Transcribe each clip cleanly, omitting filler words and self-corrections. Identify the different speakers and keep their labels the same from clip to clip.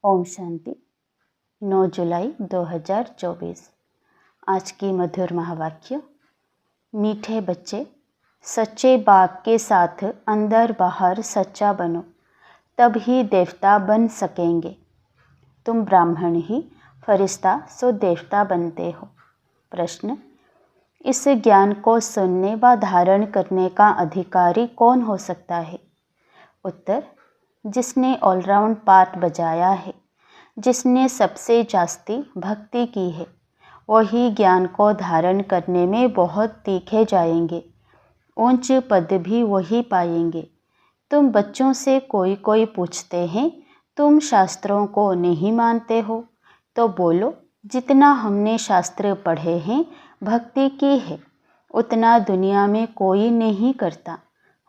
Speaker 1: ओम शांति। 9 जुलाई 2024। आज की मधुर महावाक्य। मीठे बच्चे, सच्चे बाप के साथ अंदर बाहर सच्चा बनो, तब ही देवता बन सकेंगे। तुम ब्राह्मण ही फरिश्ता सो देवता बनते हो। प्रश्न, इस ज्ञान को सुनने व धारण करने का अधिकारी कौन हो सकता है? उत्तर, जिसने ऑलराउंड पार्ट बजाया है, जिसने सबसे जास्ती भक्ति की है, वही ज्ञान को धारण करने में बहुत तीखे जाएंगे, ऊंच पद भी वही पाएंगे। तुम बच्चों से कोई पूछते हैं, तुम शास्त्रों को नहीं मानते हो? तो बोलो, जितना हमने शास्त्र पढ़े हैं, भक्ति की है, उतना दुनिया में कोई नहीं करता।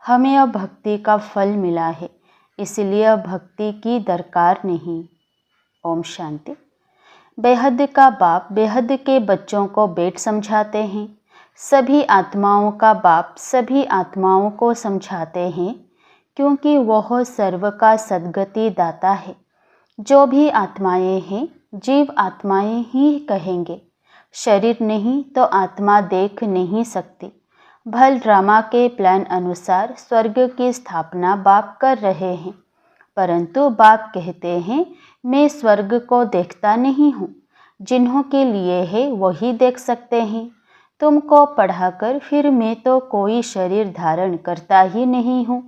Speaker 1: हमें अब भक्ति का फल मिला है, इसलिए अब भक्ति की दरकार नहीं। ओम शांति। बेहद का बाप बेहद के बच्चों को बेट समझाते हैं। सभी आत्माओं का बाप सभी आत्माओं को समझाते हैं, क्योंकि वह सर्व का सद्गति दाता है। जो भी आत्माएं हैं, जीव आत्माएं ही कहेंगे। शरीर नहीं तो आत्मा देख नहीं सकती। भल ड्रामा के प्लान अनुसार स्वर्ग की स्थापना बाप कर रहे हैं, परंतु बाप कहते हैं, मैं स्वर्ग को देखता नहीं हूँ। जिन्हों के लिए है वही देख सकते हैं। तुमको पढ़ाकर फिर मैं तो कोई शरीर धारण करता ही नहीं हूँ,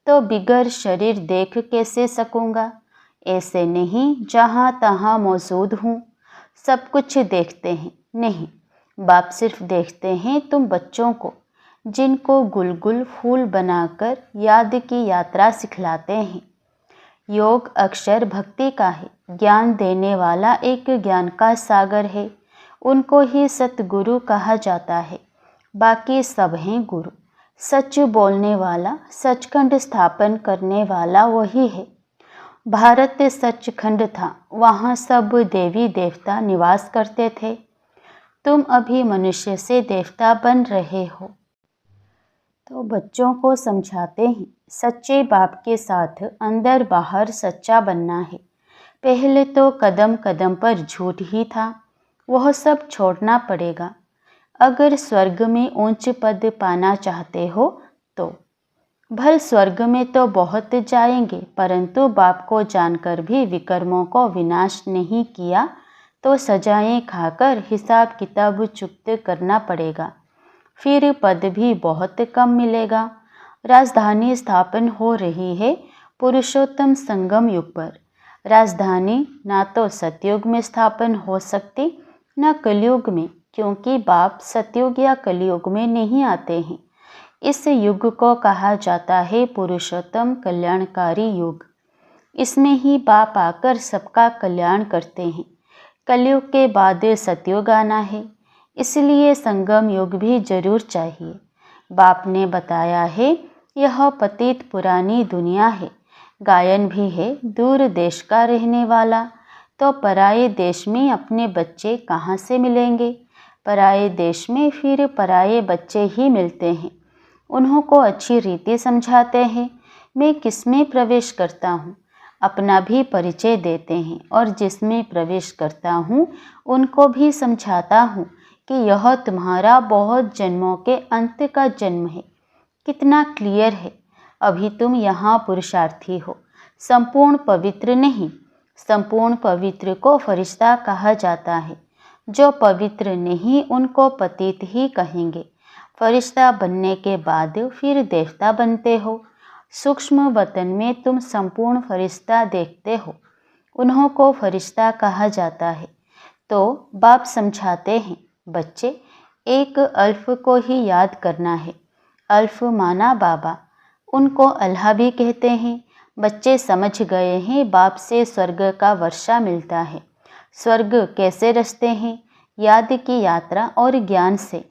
Speaker 1: तो बिगर शरीर देख कैसे सकूँगा? ऐसे नहीं जहाँ तहाँ मौजूद हूँ, सब कुछ देखते हैं। नहीं, बाप सिर्फ देखते हैं तुम बच्चों को, जिनको गुलगुल फूल बनाकर याद की यात्रा सिखलाते हैं। योग अक्षर भक्ति का है, ज्ञान देने वाला एक ज्ञान का सागर है, उनको ही सतगुरु कहा जाता है। बाकी सब हैं गुरु। सच बोलने वाला, सचखंड स्थापन करने वाला वही है। भारत सचखंड था, वहाँ सब देवी देवता निवास करते थे। तुम अभी मनुष्य से देवता बन रहे हो। तो बच्चों को समझाते हैं, सच्चे बाप के साथ अंदर बाहर सच्चा बनना है। पहले तो कदम कदम पर झूठ ही था, वह सब छोड़ना पड़ेगा। अगर स्वर्ग में ऊंच पद पाना चाहते हो तो भल स्वर्ग में तो बहुत जाएंगे, परंतु बाप को जानकर भी विकर्मों को विनाश नहीं किया तो सजाएं खाकर हिसाब किताब चुकते करना पड़ेगा। फिर पद भी बहुत कम मिलेगा। राजधानी स्थापन हो रही है पुरुषोत्तम संगम युग पर। राजधानी ना तो सतयुग में स्थापन हो सकती, न कलयुग में, क्योंकि बाप सतयुग या कलयुग में नहीं आते हैं। इस युग को कहा जाता है पुरुषोत्तम कल्याणकारी युग। इसमें ही बाप आकर सबका कल्याण करते हैं। कलयुग के बाद सतयुग आना है, इसलिए संगम युग भी जरूर चाहिए। बाप ने बताया है, यह पतित पुरानी दुनिया है। गायन भी है, दूर देश का रहने वाला। तो पराये देश में अपने बच्चे कहाँ से मिलेंगे? पराये देश में फिर पराये बच्चे ही मिलते हैं। उन्हों को अच्छी रीति समझाते हैं। मैं किसमें प्रवेश करता हूँ, अपना भी परिचय देते हैं, और जिसमें प्रवेश करता हूँ उनको भी समझाता हूँ कि यह तुम्हारा बहुत जन्मों के अंत का जन्म है। कितना क्लियर है। अभी तुम यहाँ पुरुषार्थी हो, संपूर्ण पवित्र नहीं। संपूर्ण पवित्र को फरिश्ता कहा जाता है। जो पवित्र नहीं उनको पतित ही कहेंगे। फरिश्ता बनने के बाद फिर देवता बनते हो। सूक्ष्म वतन में तुम संपूर्ण फरिश्ता देखते हो, उन्हों को फरिश्ता कहा जाता है। तो बाप समझाते हैं, बच्चे, एक अल्फ को ही याद करना है। अल्फ माना बाबा, उनको अल्लाह भी कहते हैं। बच्चे समझ गए हैं, बाप से स्वर्ग का वर्षा मिलता है। स्वर्ग कैसे रचते हैं? याद की यात्रा और ज्ञान से।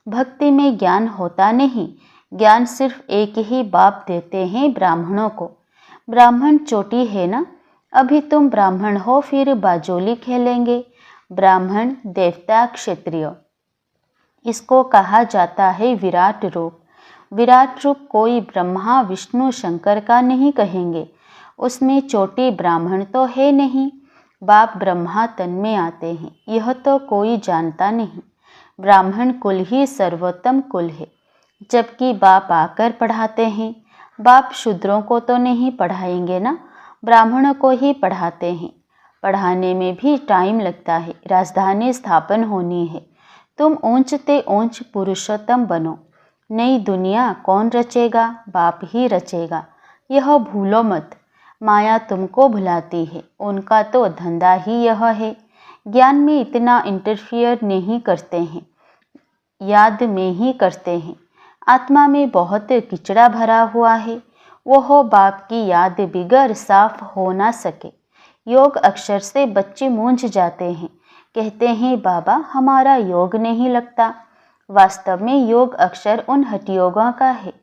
Speaker 1: भक्ति में ज्ञान होता नहीं, ज्ञान सिर्फ एक ही बाप देते हैं, ब्राह्मणों को। ब्राह्मण चोटी है ना, अभी तुम ब्राह्मण हो, फिर बाजोली खेलेंगे। ब्राह्मण देवता क्षत्रिय, इसको कहा जाता है विराट रूप। विराट रूप कोई ब्रह्मा विष्णु शंकर का नहीं कहेंगे, उसमें चोटी ब्राह्मण तो है नहीं, बाप ब्रह्मा तन में आते हैं, यह तो कोई जानता नहीं। ब्राह्मण कुल ही सर्वोत्तम कुल है, जबकि बाप आकर पढ़ाते हैं। बाप शूद्रों को तो नहीं पढ़ाएंगे ना, ब्राह्मणों को ही पढ़ाते हैं। पढ़ाने में भी टाइम लगता है, राजधानी स्थापन होनी है। तुम ऊंचते ऊंच पुरुषोत्तम बनो। नई दुनिया कौन रचेगा? बाप ही रचेगा, यह भूलो मत। माया तुमको भुलाती है, उनका तो धंधा ही यह है। ज्ञान में इतना इंटरफियर नहीं करते हैं, याद में ही करते हैं। आत्मा में बहुत किचड़ा भरा हुआ है, वह बाप की याद बिगर साफ हो ना सके। योग अक्षर से बच्चे मूंझ जाते हैं, कहते हैं बाबा हमारा योग नहीं लगता। वास्तव में योग अक्षर उन हठयोगों का है।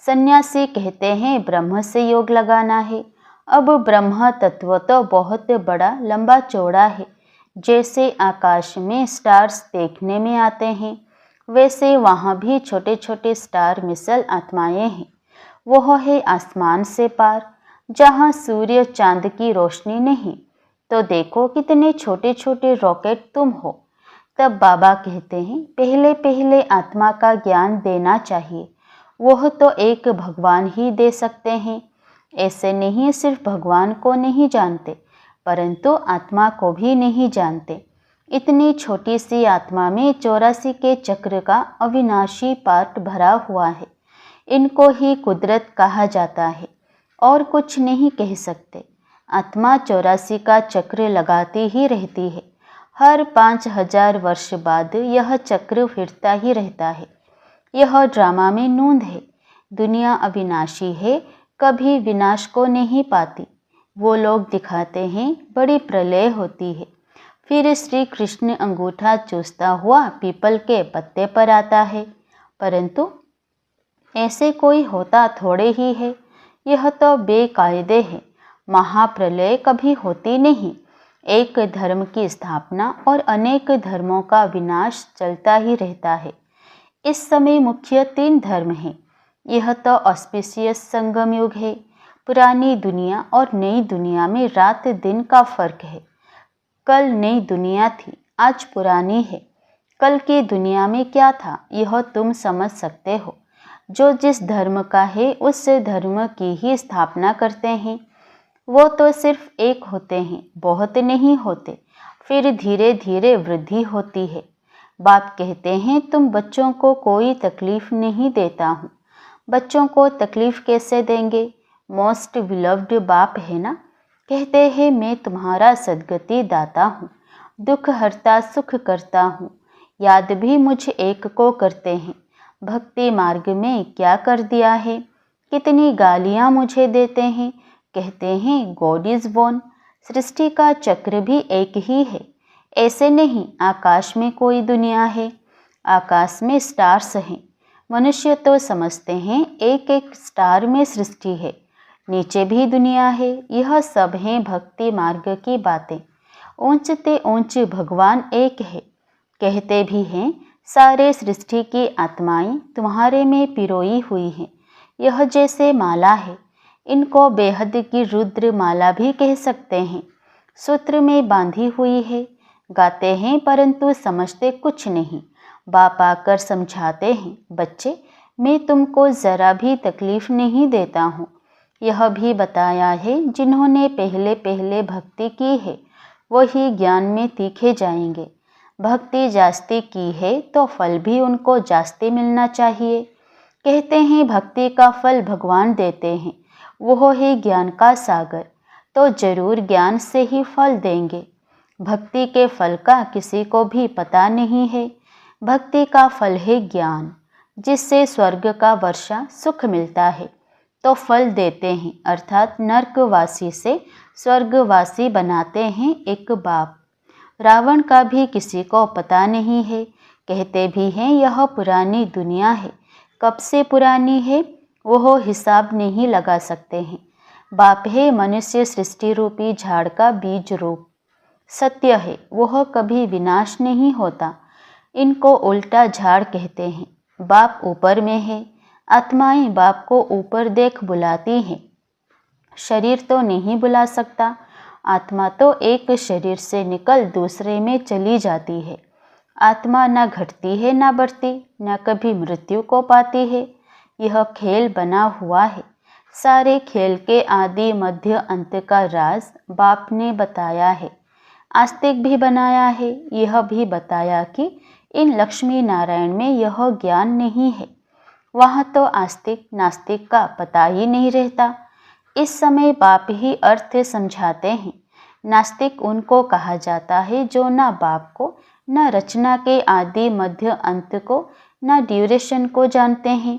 Speaker 1: सन्यासी कहते हैं ब्रह्म से योग लगाना है। अब ब्रह्म तत्व तो बहुत बड़ा लंबा चौड़ा है। जैसे आकाश में स्टार्स देखने में आते हैं, वैसे वहाँ भी छोटे छोटे स्टार मिसल आत्माएं हैं। वह है आसमान से पार, जहाँ सूर्य चांद की रोशनी नहीं। तो देखो कितने छोटे छोटे रॉकेट तुम हो। तब बाबा कहते हैं पहले पहले आत्मा का ज्ञान देना चाहिए, वह तो एक भगवान ही दे सकते हैं। ऐसे नहीं सिर्फ भगवान को नहीं जानते, परंतु आत्मा को भी नहीं जानते। इतनी छोटी सी आत्मा में 84 के चक्र का अविनाशी पार्ट भरा हुआ है। इनको ही कुदरत कहा जाता है, और कुछ नहीं कह सकते। आत्मा 84 का चक्र लगाती ही रहती है। हर 5000 वर्ष बाद यह चक्र फिरता ही रहता है। यह ड्रामा में नूंद है। दुनिया अविनाशी है, कभी विनाश को नहीं पाती। वो लोग दिखाते हैं बड़ी प्रलय होती है, फिर श्री कृष्ण अंगूठा चूसता हुआ पीपल के पत्ते पर आता है, परंतु ऐसे कोई होता थोड़े ही है। यह तो बेकायदे है। महाप्रलय कभी होती नहीं। एक धर्म की स्थापना और अनेक धर्मों का विनाश चलता ही रहता है। इस समय मुख्य 3 धर्म हैं। यह तो ऑस्पिशियस संगम युग है। पुरानी दुनिया और नई दुनिया में रात दिन का फर्क है। कल नई दुनिया थी, आज पुरानी है। कल की दुनिया में क्या था, यह तुम समझ सकते हो। जो जिस धर्म का है उस धर्म की ही स्थापना करते हैं। वो तो सिर्फ एक होते हैं, बहुत नहीं होते। फिर धीरे धीरे वृद्धि होती है। बाप कहते हैं तुम बच्चों को कोई तकलीफ नहीं देता हूँ। बच्चों को तकलीफ कैसे देंगे? मोस्ट बिलव्ड बाप है ना। कहते हैं मैं तुम्हारा सद्गति दाता हूँ, दुख हरता सुख करता हूँ। याद भी मुझ एक को करते हैं। भक्ति मार्ग में क्या कर दिया है, कितनी गालियाँ मुझे देते हैं। कहते हैं गॉड इज वन। सृष्टि का चक्र भी एक ही है। ऐसे नहीं आकाश में कोई दुनिया है, आकाश में स्टार्स हैं। मनुष्य तो समझते हैं एक एक स्टार में सृष्टि है, नीचे भी दुनिया है। यह सब हैं भक्ति मार्ग की बातें। ऊंचते ऊंच भगवान एक है। कहते भी हैं सारे सृष्टि की आत्माएं तुम्हारे में पिरोई हुई हैं। यह जैसे माला है, इनको बेहद की रुद्र माला भी कह सकते हैं। सूत्र में बांधी हुई है। गाते हैं परंतु समझते कुछ नहीं। बाप आकर समझाते हैं बच्चे मैं तुमको ज़रा भी तकलीफ नहीं देता हूँ। यह भी बताया है जिन्होंने पहले पहले भक्ति की है वही ज्ञान में तीखे जाएंगे। भक्ति जास्ती की है तो फल भी उनको जास्ती मिलना चाहिए। कहते हैं भक्ति का फल भगवान देते हैं, वो है ज्ञान का सागर, तो जरूर ज्ञान से ही फल देंगे। भक्ति के फल का किसी को भी पता नहीं है। भक्ति का फल है ज्ञान, जिससे स्वर्ग का वर्षा सुख मिलता है। तो फल देते हैं, अर्थात नरकवासी से स्वर्गवासी बनाते हैं एक बाप। रावण का भी किसी को पता नहीं है। कहते भी हैं यह पुरानी दुनिया है। कब से पुरानी है वह हिसाब नहीं लगा सकते हैं। बाप है मनुष्य सृष्टि रूपी झाड़ का बीज रूप। सत्य है वह कभी विनाश नहीं होता। इनको उल्टा झाड़ कहते हैं। बाप ऊपर में है, आत्माएं बाप को ऊपर देख बुलाती हैं। शरीर तो नहीं बुला सकता। आत्मा तो एक शरीर से निकल दूसरे में चली जाती है। आत्मा न घटती है न बढ़ती, न कभी मृत्यु को पाती है। यह खेल बना हुआ है। सारे खेल के आदि मध्य अंत का राज बाप ने बताया है। आस्तिक भी बनाया है। यह भी बताया कि इन लक्ष्मी नारायण में यह ज्ञान नहीं है। वहाँ तो आस्तिक नास्तिक का पता ही नहीं रहता। इस समय बाप ही अर्थ समझाते हैं। नास्तिक उनको कहा जाता है जो न बाप को, न रचना के आदि मध्य अंत को, न ड्यूरेशन को जानते हैं।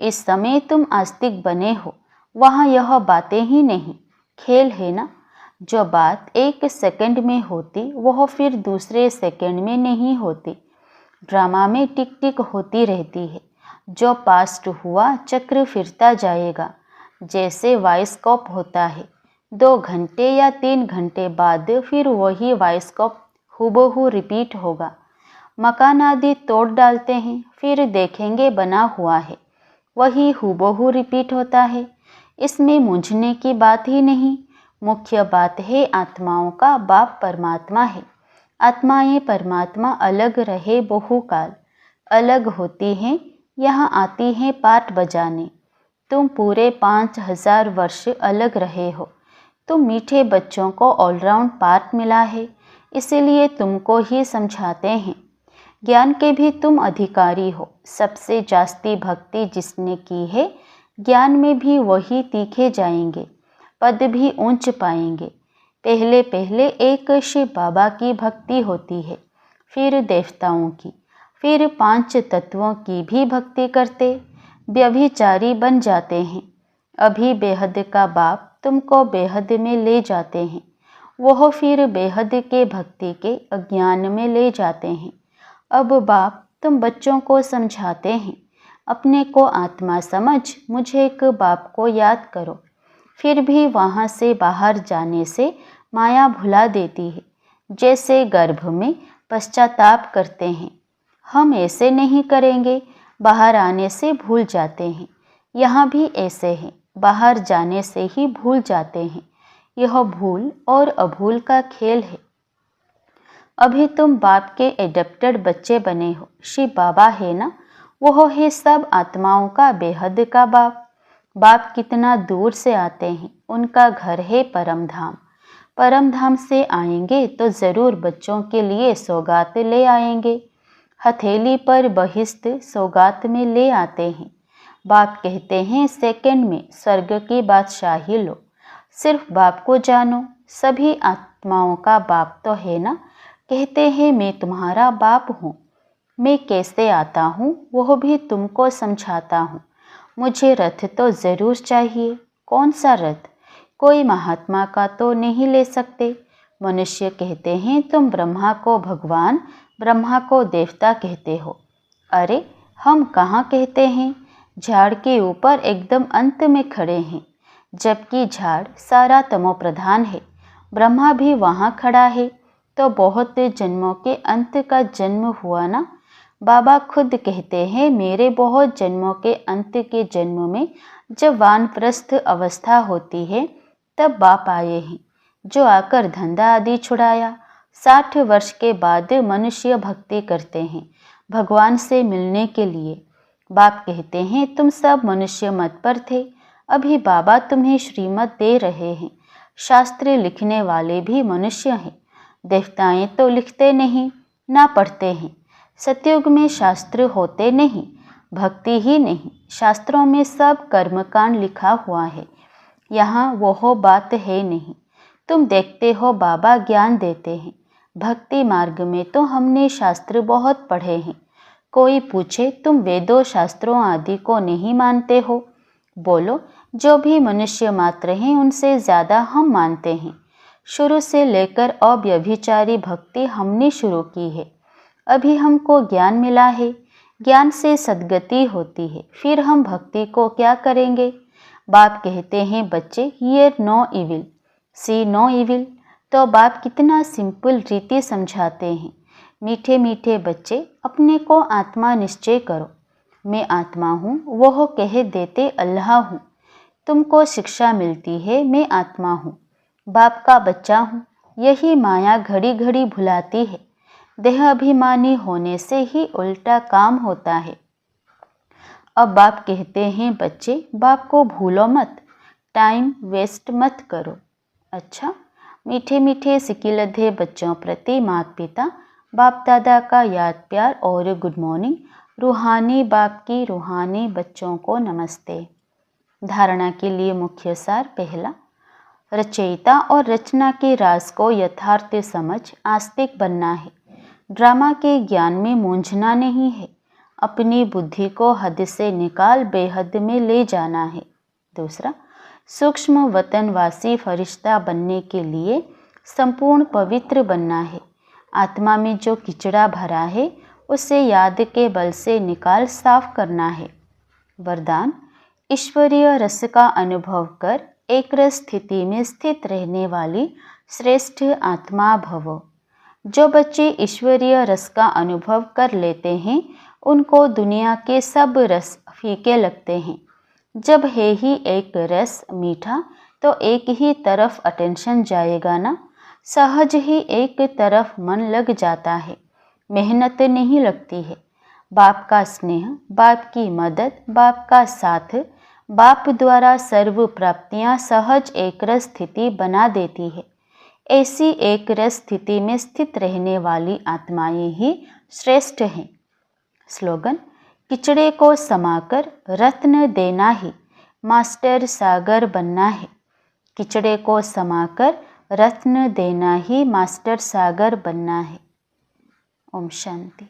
Speaker 1: इस समय तुम आस्तिक बने हो। वहाँ यह बातें ही नहीं, खेल है ना। जो बात एक सेकंड में होती वह फिर दूसरे सेकंड में नहीं होती। ड्रामा में टिक टिक होती रहती है। जो पास्ट हुआ चक्र फिरता जाएगा। जैसे वाइस्कोप होता है, 2 घंटे या 3 घंटे बाद फिर वही वाइस्कोप हूबहू रिपीट होगा। मकान आदि तोड़ डालते हैं, फिर देखेंगे बना हुआ है, वही हूबहू रिपीट होता है। इसमें मूंझने की बात ही नहीं। मुख्य बात है आत्माओं का बाप परमात्मा है। आत्माएं परमात्मा अलग रहे बहुकाल, अलग होती हैं, यहाँ आती हैं पाठ बजाने। तुम पूरे 5000 वर्ष अलग रहे हो। तुम मीठे बच्चों को ऑलराउंड पाठ मिला है, इसीलिए तुमको ही समझाते हैं। ज्ञान के भी तुम अधिकारी हो। सबसे जास्ती भक्ति जिसने की है, ज्ञान में भी वही तीखे जाएंगे, पद भी ऊंच पाएंगे। पहले पहले एक शिव बाबा की भक्ति होती है, फिर देवताओं की, फिर 5 तत्वों की भी भक्ति करते व्यभिचारी बन जाते हैं। अभी बेहद का बाप तुमको बेहद में ले जाते हैं। वह फिर बेहद के भक्ति के अज्ञान में ले जाते हैं। अब बाप तुम बच्चों को समझाते हैं, अपने को आत्मा समझ मुझे एक बाप को याद करो। फिर भी वहाँ से बाहर जाने से माया भुला देती है। जैसे गर्भ में पश्चाताप करते हैं, हम ऐसे नहीं करेंगे, बाहर आने से भूल जाते हैं। यहाँ भी ऐसे हैं, बाहर जाने से ही भूल जाते हैं। यह भूल और अभूल का खेल है। अभी तुम बाप के एडप्टेड बच्चे बने हो। शिव बाबा है ना, वह है सब आत्माओं का बेहद का बाप। बाप कितना दूर से आते हैं, उनका घर है परम धाम। परम धाम से आएंगे तो ज़रूर बच्चों के लिए सौगात ले आएंगे। हथेली पर बहिश्त सौगात में ले आते हैं। बाप कहते हैं सेकंड में स्वर्ग की बादशाही लो। सिर्फ बाप को जानो। सभी आत्माओं का बाप तो है ना। कहते हैं मैं तुम्हारा बाप हूँ। मैं कैसे आता हूँ वह भी तुमको समझाता हूँ। मुझे रथ तो ज़रूर चाहिए। कौन सा रथ? कोई महात्मा का तो नहीं ले सकते। मनुष्य कहते हैं तुम ब्रह्मा को भगवान, ब्रह्मा को देवता कहते हो। अरे हम कहाँ कहते हैं। झाड़ के ऊपर एकदम अंत में खड़े हैं, जबकि झाड़ सारा तमोप्रधान है। ब्रह्मा भी वहाँ खड़ा है, तो बहुत जन्मों के अंत का जन्म हुआ ना। बाबा खुद कहते हैं मेरे बहुत जन्मों के अंत के जन्म में जब वानप्रस्थ अवस्था होती है तब बाप आए हैं, जो आकर धंधा आदि छुड़ाया। 60 वर्ष के बाद मनुष्य भक्ति करते हैं भगवान से मिलने के लिए। बाप कहते हैं तुम सब मनुष्य मत पर थे, अभी बाबा तुम्हें श्रीमत दे रहे हैं। शास्त्र लिखने वाले भी मनुष्य हैं। देवताएं तो लिखते नहीं, ना पढ़ते हैं। सतयुग में शास्त्र होते नहीं, भक्ति ही नहीं। शास्त्रों में सब कर्मकांड लिखा हुआ है। यहाँ वह बात है नहीं। तुम देखते हो बाबा ज्ञान देते हैं। भक्ति मार्ग में तो हमने शास्त्र बहुत पढ़े हैं। कोई पूछे तुम वेदों शास्त्रों आदि को नहीं मानते हो? बोलो जो भी मनुष्य मात्र हैं उनसे ज़्यादा हम मानते हैं। शुरू से लेकर अव्यभिचारी भक्ति हमने शुरू की है। अभी हमको ज्ञान मिला है। ज्ञान से सद्गति होती है। फिर हम भक्ति को क्या करेंगे? बाप कहते हैं बच्चे hear no evil, see no evil. तो बाप कितना सिंपल रीति समझाते हैं। मीठे मीठे बच्चे अपने को आत्मा निश्चय करो। मैं आत्मा हूँ, वह कह देते अल्लाह हूँ। तुमको शिक्षा मिलती है, मैं आत्मा हूँ, बाप का बच्चा हूँ। यही माया घड़ी घड़ी भुलाती है। देह अभिमानी होने से ही उल्टा काम होता है। अब बाप कहते हैं, बच्चे बाप को भूलो मत, टाइम वेस्ट मत करो। अच्छा, मीठे मीठे सिकिलधे बच्चों प्रति माता पिता बाप दादा का याद प्यार और गुड मॉर्निंग। रूहानी बाप की रूहानी बच्चों को नमस्ते। धारणा के लिए मुख्य सार। पहला, रचयिता और रचना के राज को यथार्थ समझ आस्तिक बनना है। ड्रामा के ज्ञान में मूंझना नहीं है। अपनी बुद्धि को हद से निकाल बेहद में ले जाना है। दूसरा, सूक्ष्म वतनवासी फरिश्ता बनने के लिए संपूर्ण पवित्र बनना है। आत्मा में जो किचड़ा भरा है उसे याद के बल से निकाल साफ करना है। वरदान, ईश्वरीय रस का अनुभव कर एक रस स्थिति में स्थित रहने वाली श्रेष्ठ आत्मा भवो। जो बच्चे ईश्वरीय रस का अनुभव कर लेते हैं उनको दुनिया के सब रस फीके लगते हैं। जब है ही एक रस मीठा तो एक ही तरफ अटेंशन जाएगा ना। सहज ही एक तरफ मन लग जाता है, मेहनत नहीं लगती है। बाप का स्नेह, बाप की मदद, बाप का साथ, बाप द्वारा सर्व प्राप्तियां सहज एक रस स्थिति बना देती है। ऐसी एक रस स्थिति में स्थित रहने वाली आत्माएं ही श्रेष्ठ हैं। स्लोगन, किचड़े को समाकर रत्न देना ही मास्टर सागर बनना है। किचड़े को समाकर रत्न देना ही मास्टर सागर बनना है। ओम शांति।